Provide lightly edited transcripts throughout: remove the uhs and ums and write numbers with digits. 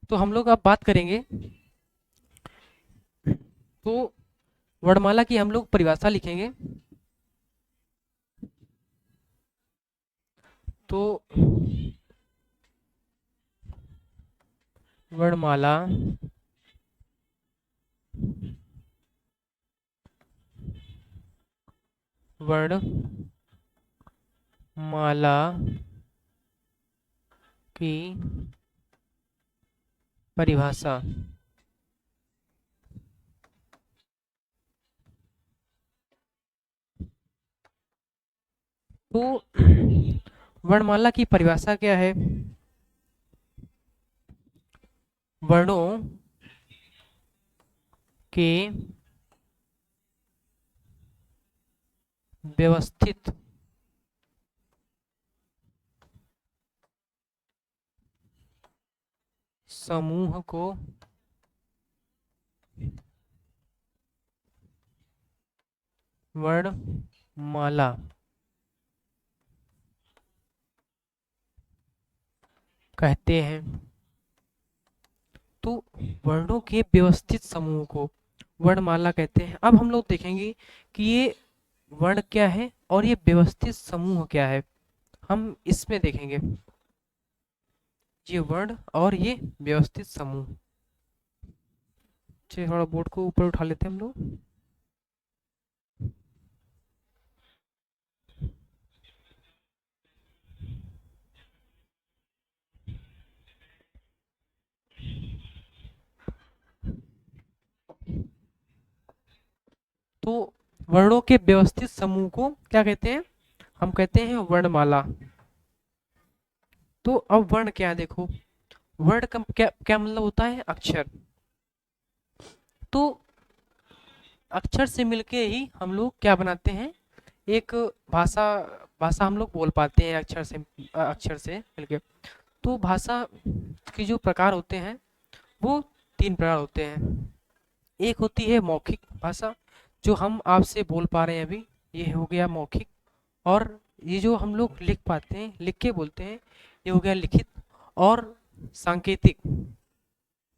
तो हम लोग अब बात करेंगे। तो वर्णमाला की हम लोग परिभाषा लिखेंगे। तो वर्णमाला वर्णमाला की परिभाषा। तो वर्णमाला की परिभाषा क्या है? वर्णों के व्यवस्थित समूह को वर्णमाला कहते हैं। तो वर्णों के व्यवस्थित समूह को वर्णमाला कहते हैं। अब हम लोग देखेंगे कि ये वर्ण क्या है और ये व्यवस्थित समूह क्या है, हम इसमें देखेंगे। ये वर्ण और ये व्यवस्थित समूह। चलिए थोड़ा बोर्ड को ऊपर उठा लेते हैं हम लोग। तो वर्णों के व्यवस्थित समूह को क्या कहते हैं? हम कहते हैं वर्णमाला। तो अब वर्ण क्या है, देखो। वर्ण का क्या क्या मतलब होता है? अक्षर। तो अक्षर से मिलके ही हम लोग क्या बनाते हैं? एक भाषा। भाषा हम लोग बोल पाते हैं अक्षर से मिलके। तो भाषा के जो प्रकार होते हैं वो तीन प्रकार होते हैं। एक होती है मौखिक भाषा, जो हम आपसे बोल पा रहे हैं अभी, ये हो गया मौखिक। और ये जो हम लोग लिख पाते हैं, लिख के बोलते हैं, ये हो गया लिखित। और सांकेतिक,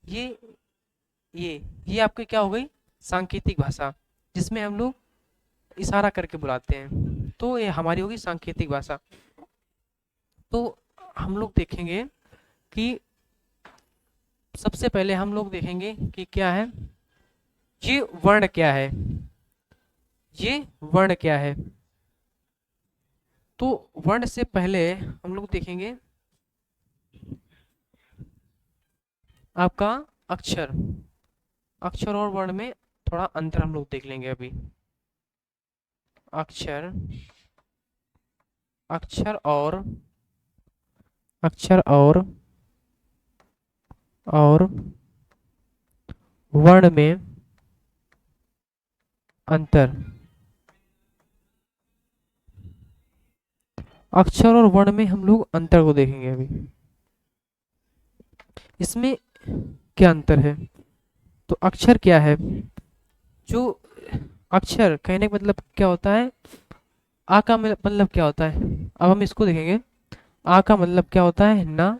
ये ये आपकी क्या हो गई? सांकेतिक भाषा, जिसमें हम लोग इशारा करके बुलाते हैं। तो ये हमारी होगी सांकेतिक भाषा। तो हम लोग देखेंगे कि सबसे पहले हम लोग देखेंगे कि क्या है ये वर्ण क्या है। ये वर्ण क्या है? तो वर्ण से पहले हम लोग देखेंगे आपका अक्षर। अक्षर और वर्ण में थोड़ा अंतर हम लोग देख लेंगे अभी। अक्षर, अक्षर और अक्षर और वर्ण में अंतर। अक्षर और वर्ण में हम लोग अंतर को देखेंगे अभी। इसमें क्या अंतर है? तो अक्षर क्या है? जो अक्षर कहने का मतलब क्या होता है? आ का मतलब क्या होता है? अब हम इसको देखेंगे। आ का मतलब क्या होता है? ना।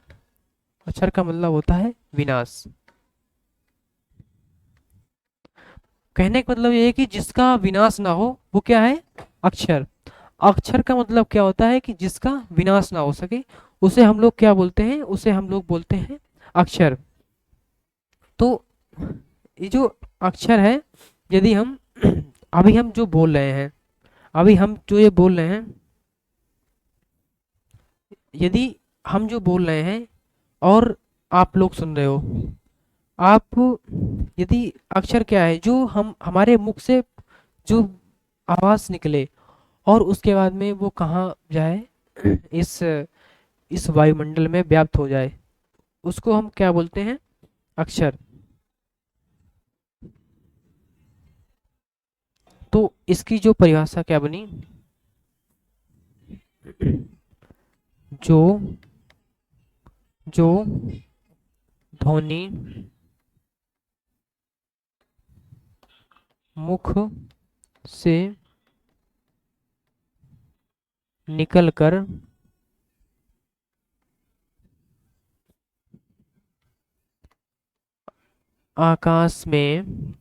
अक्षर का मतलब होता है विनाश। कहने का मतलब ये है कि जिसका विनाश ना हो वो क्या है? अक्षर। अक्षर का मतलब क्या होता है? कि जिसका विनाश ना हो सके, उसे हम लोग क्या बोलते हैं? उसे हम लोग बोलते हैं अक्षर। तो ये जो अक्षर है, यदि हम अभी हम जो बोल रहे हैं, अभी हम जो ये बोल रहे हैं, यदि हम जो बोल रहे हैं और आप लोग सुन रहे हो, आप यदि अक्षर क्या है? जो हम हमारे मुख से जो आवाज निकले और उसके बाद में वो कहाँ जाए? इस वायुमंडल में व्याप्त हो जाए, उसको हम क्या बोलते हैं? अक्षर। तो इसकी जो परिभाषा क्या बनी? जो जो ध्वनि मुख से निकलकर आकाश में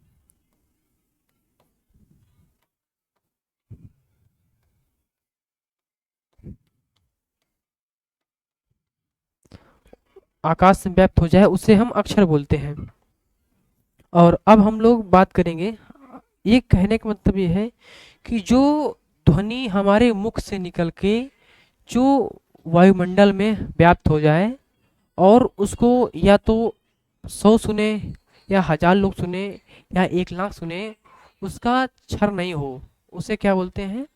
आकाश में व्याप्त हो जाए उसे हम अक्षर बोलते हैं। और अब हम लोग बात करेंगे, ये कहने का मतलब ये है कि जो ध्वनि हमारे मुख से निकल के जो वायुमंडल में व्याप्त हो जाए और उसको या तो 100 सुने या 1000 लोग सुने या 1 लाख सुने, उसका क्षर नहीं हो, उसे क्या बोलते हैं?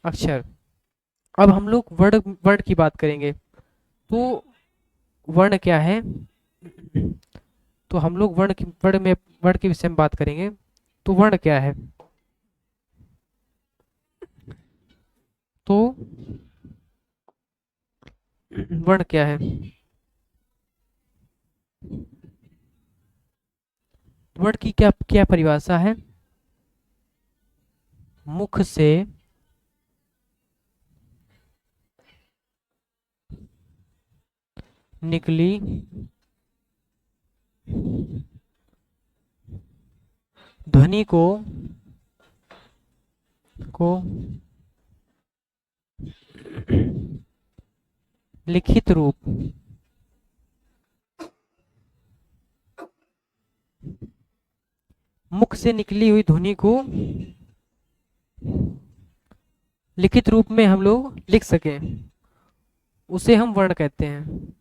अक्षर। अब हम लोग वर्ड वर्ड की बात करेंगे। तो वर्ण क्या है? तो हम लोग वर्ण के विषय में बात करेंगे। तो वर्ण क्या है? तो वर्ण क्या है? वर्ण की क्या क्या परिभाषा है? मुख से निकली ध्वनि को लिखित रूप मुख से निकली हुई ध्वनि को लिखित रूप में हम लोग लिख सकें, उसे हम वर्ण कहते हैं।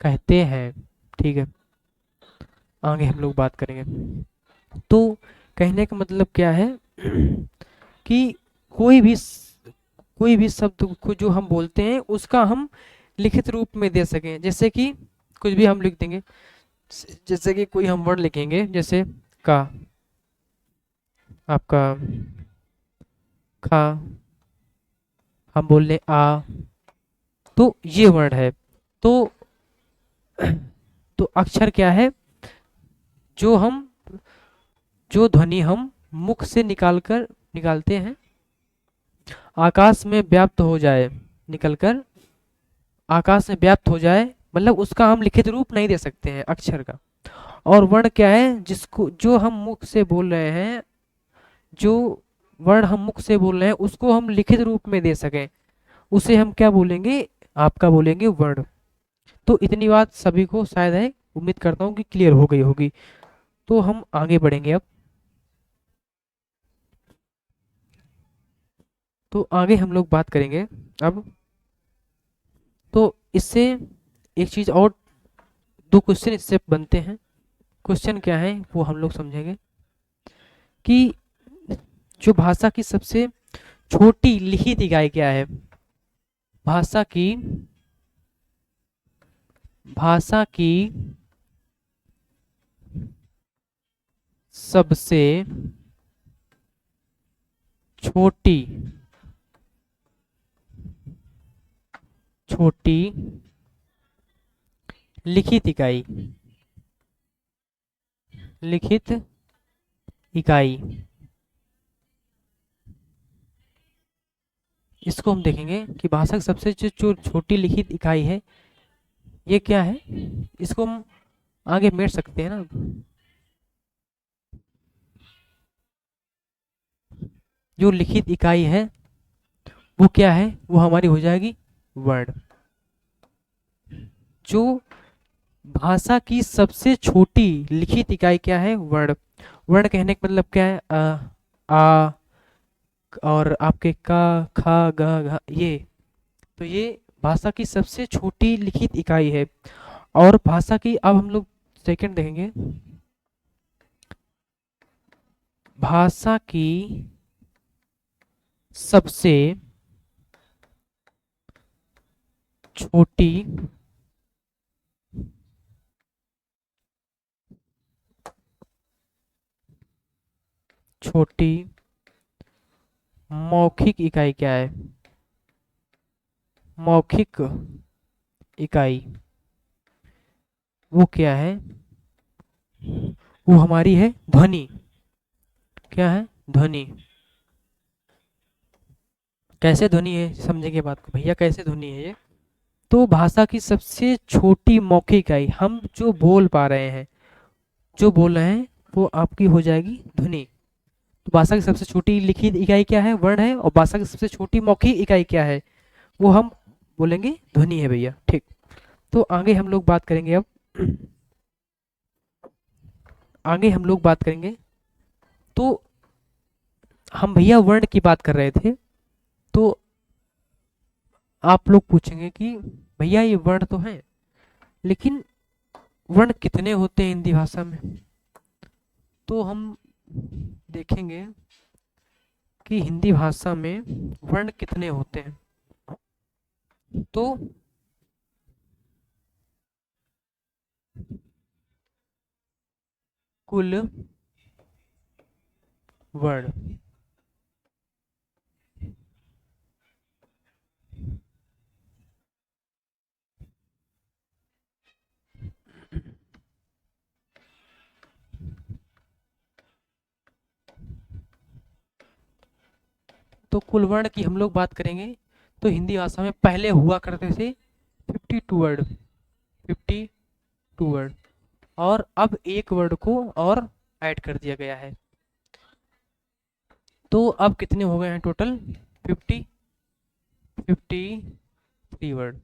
कहते हैं, ठीक है। आगे हम लोग बात करेंगे। तो कहने का मतलब क्या है कि कोई भी कोई भी शब्द को जो हम बोलते हैं उसका हम लिखित रूप में दे सकें। जैसे कि कुछ भी हम लिख देंगे, जैसे कि कोई हम वर्ड लिखेंगे, जैसे का, आपका खा, हम बोल रहे आ, तो ये वर्ड है। तो तो अक्षर क्या है? जो हम जो ध्वनि हम मुख से निकालते हैं, आकाश में व्याप्त हो जाए, निकलकर आकाश में व्याप्त हो जाए, मतलब उसका हम लिखित रूप नहीं दे सकते हैं अक्षर का। और वर्ण क्या है? जिसको जो हम मुख से बोल रहे हैं, जो वर्ण हम मुख से बोल रहे हैं उसको हम लिखित रूप में दे सकें, उसे हम क्या बोलेंगे? आपका बोलेंगे वर्ण। तो इतनी बात सभी को शायद है, उम्मीद करता हूँ कि क्लियर हो गई होगी। तो हम आगे बढ़ेंगे अब। तो आगे हम लोग बात करेंगे अब। तो इससे एक चीज और, दो क्वेश्चन इससे बनते हैं। क्वेश्चन क्या है वो हम लोग समझेंगे कि जो भाषा की सबसे छोटी लिखित इकाई क्या है? भाषा की भाषा की सबसे छोटी छोटी लिखित इकाई, लिखित इकाई, इसको हम देखेंगे कि भाषा की सबसे जो छोटी लिखित इकाई है ये क्या है। इसको हम आगे मेट सकते हैं ना। जो लिखित इकाई है वो क्या है? वो हमारी हो जाएगी वर्ड। जो भाषा की सबसे छोटी लिखित इकाई क्या है? वर्ड। वर्ण कहने का मतलब क्या है? आ और आपके का, खा, गा, घा, ये। तो ये भाषा की सबसे छोटी लिखित इकाई है। और भाषा की, अब हम लोग सेकंड देखेंगे। भाषा की सबसे छोटी छोटी मौखिक इकाई क्या है? मौखिक इकाई वो क्या है? वो हमारी है ध्वनि। क्या है? ध्वनि। कैसे ध्वनि है समझेंगे बात को भैया, कैसे ध्वनि है ये। तो भाषा की सबसे छोटी मौखिक इकाई, हम जो बोल पा रहे हैं, जो बोल रहे हैं वो आपकी हो जाएगी ध्वनि। तो भाषा की सबसे छोटी लिखित इकाई क्या है, वर्ण है, और भाषा की सबसे छोटी मौखिक इकाई क्या है, वो हम बोलेंगे ध्वनि है भैया, ठीक। तो आगे हम लोग बात करेंगे अब, आगे हम लोग बात करेंगे। तो हम भैया वर्ण की बात कर रहे थे। तो आप लोग पूछेंगे कि भैया ये वर्ण तो है, लेकिन वर्ण कितने होते हैं हिंदी भाषा में। तो हम देखेंगे कि हिंदी भाषा में वर्ण कितने होते हैं। तो कुल वर्ण, तो कुल वर्ण की हम लोग बात करेंगे। तो हिंदी भाषा में पहले हुआ करते थे 52 वर्ड, 52 वर्ड, और अब एक वर्ड को और ऐड कर दिया गया है। तो अब कितने हो गए हैं टोटल, 53 वर्ड।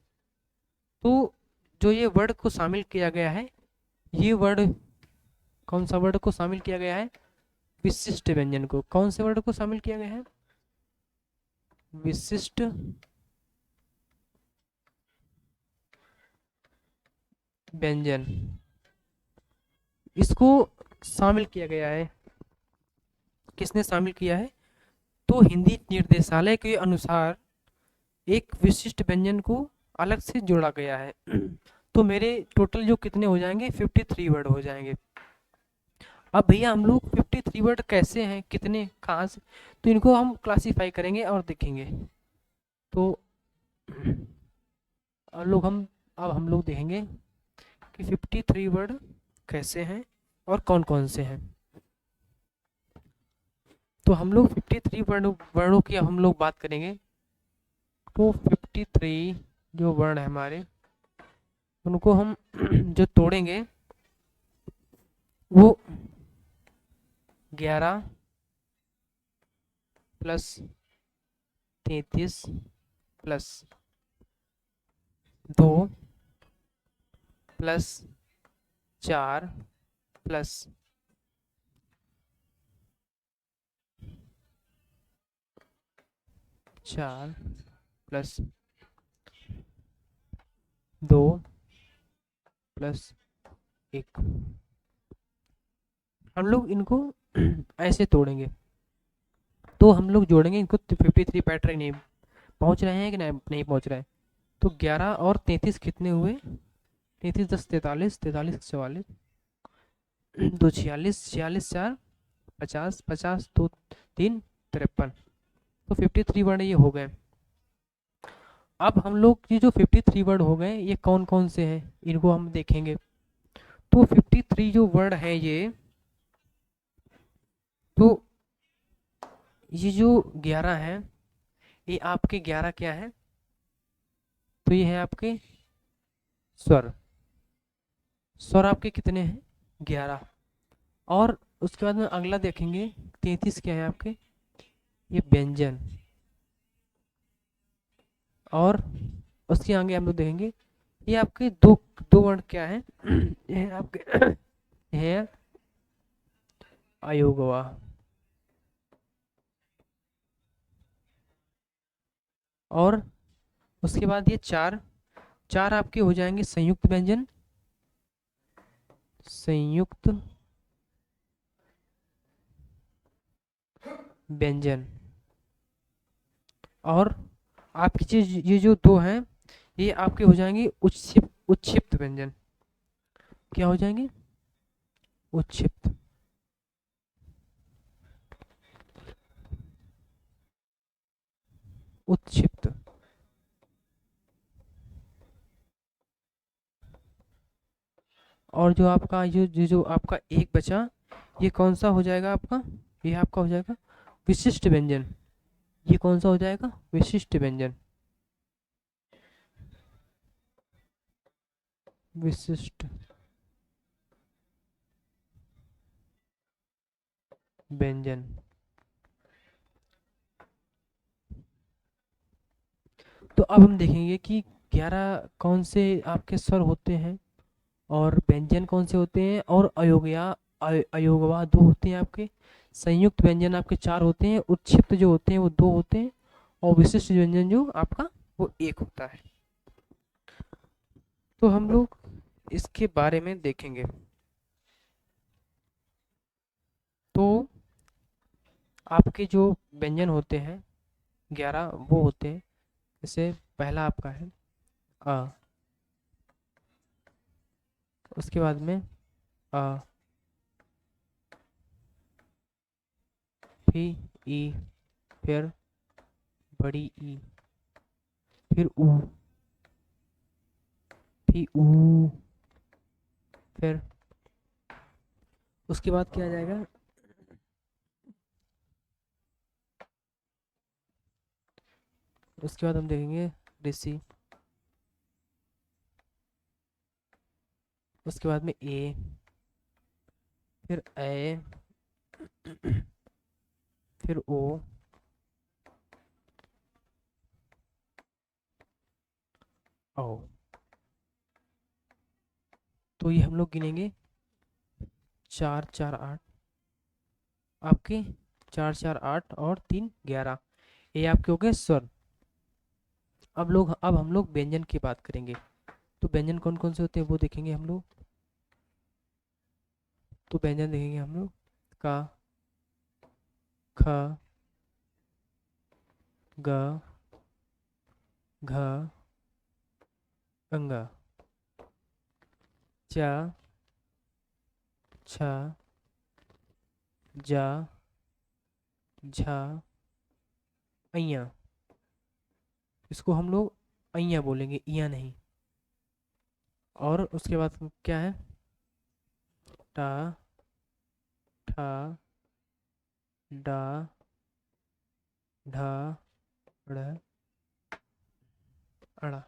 तो जो ये वर्ड को शामिल किया गया है, ये वर्ड कौन सा वर्ड को शामिल किया गया है, विशिष्ट व्यंजन को। कौन से वर्ड को शामिल किया गया है, विशिष्ट व्यंजन, इसको शामिल किया गया है। किसने शामिल किया है, तो हिंदी निर्देशालय के अनुसार एक विशिष्ट व्यंजन को अलग से जोड़ा गया है। तो मेरे टोटल जो कितने हो जाएंगे, 53 वर्ड हो जाएंगे। अब भैया हम लोग 53 वर्ड कैसे हैं, कितने कहाँ से, तो इनको हम क्लासीफाई करेंगे और देखेंगे। तो अब हम लोग देखेंगे कि 53 वर्ड कैसे हैं और कौन कौन से हैं। तो हम लोग 53 वर्णों की अब हम लोग बात करेंगे। तो 53 जो वर्ण है हमारे, उनको हम जो तोड़ेंगे वो 11 plus 33 plus 2 plus 4 plus 4 plus 2 plus 1, हम लोग इनको ऐसे तोड़ेंगे। तो हम लोग जोड़ेंगे इनको, 53 पैटर्न नहीं पहुंच रहे हैं कि नहीं पहुंच रहे हैं। तो 11 और 33 कितने हुए, 33 10 43, 43 44, 2 46, 46 4 50, 50 2 3 53। तो 53 वर्ण ये हो गए। अब हम लोग ये जो 53 वर्ड हो गए, ये कौन कौन से हैं इनको हम देखेंगे। तो 53 जो वर्ड है ये, तो ये जो 11 है, ये आपके 11 क्या है, तो ये है आपके स्वर। स्वर आपके कितने हैं, 11। और उसके बाद में अगला देखेंगे 33 क्या है आपके, ये व्यंजन। और उसके आगे हम लोग देखेंगे ये आपके दो दो वर्ण क्या है, ये है आपके ये है अयोगवा। और उसके बाद ये चार चार आपके हो जाएंगे संयुक्त व्यंजन, संयुक्त व्यंजन। और आपकी चीज ये जो दो हैं, ये आपके हो जाएंगे उच्छिप्त व्यंजन। क्या हो जाएंगे, उच्छिप्त। उत्क्षिप्त। और जो आपका जो आपका एक बचा, ये कौन सा हो जाएगा आपका, ये आपका हो जाएगा विशिष्ट व्यंजन, ये कौन सा हो जाएगा? विशिष्ट व्यंजन। विशिष्ट व्यंजन। तो अब हम देखेंगे कि 11 कौन से आपके स्वर होते हैं और व्यंजन कौन से होते हैं, और अयोगवा दो होते हैं आपके, संयुक्त व्यंजन आपके 4 होते हैं, उत्क्षिप्त जो होते हैं वो 2 होते हैं, और विशिष्ट व्यंजन जो आपका वो 1 होता है। तो हम लोग इसके बारे में देखेंगे। तो आपके जो व्यंजन होते हैं 11 वो होते हैं, जैसे पहला आपका है अ, उसके बाद में अ, फिर ई, फिर बड़ी ई, फिर ऊ, फिर ऊ, फिर उसके बाद क्या आ जाएगा? उसके बाद हम देखेंगे ऋषि, उसके बाद में ए, फिर ए, फिर ओ, ओ। तो ये हम लोग गिनेंगे 4 4 8 आपके, 4 4 8 और 3 11, ये आपके हो गए स्वर। अब हम लोग व्यंजन की बात करेंगे। तो व्यंजन कौन कौन से होते हैं वो देखेंगे हम लोग। तो व्यंजन देखेंगे हम लोग का, ख, ग, घ, अंग, च, छ, ज, झ, अइया। इसको हम लोग अइया बोलेंगे, इया नहीं। और उसके बाद क्या है? टा, ठा, डा, ढा, ड़, अड़ा,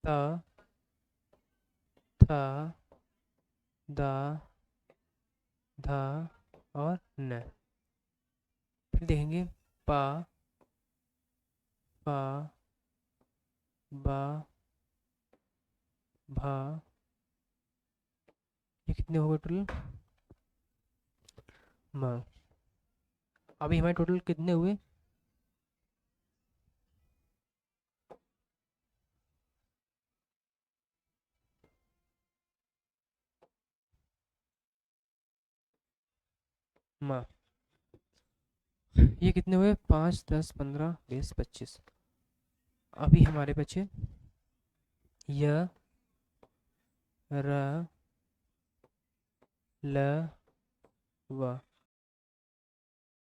त, थ, द, ध और न। फिर देखेंगे पा, पा, बा, भा। ये कितने हो गए टोटल? म। अभी हमारे टोटल कितने हुए? म। ये कितने हुए? 5 10 15 20 25। अभी हमारे बचे य, र, ल, व।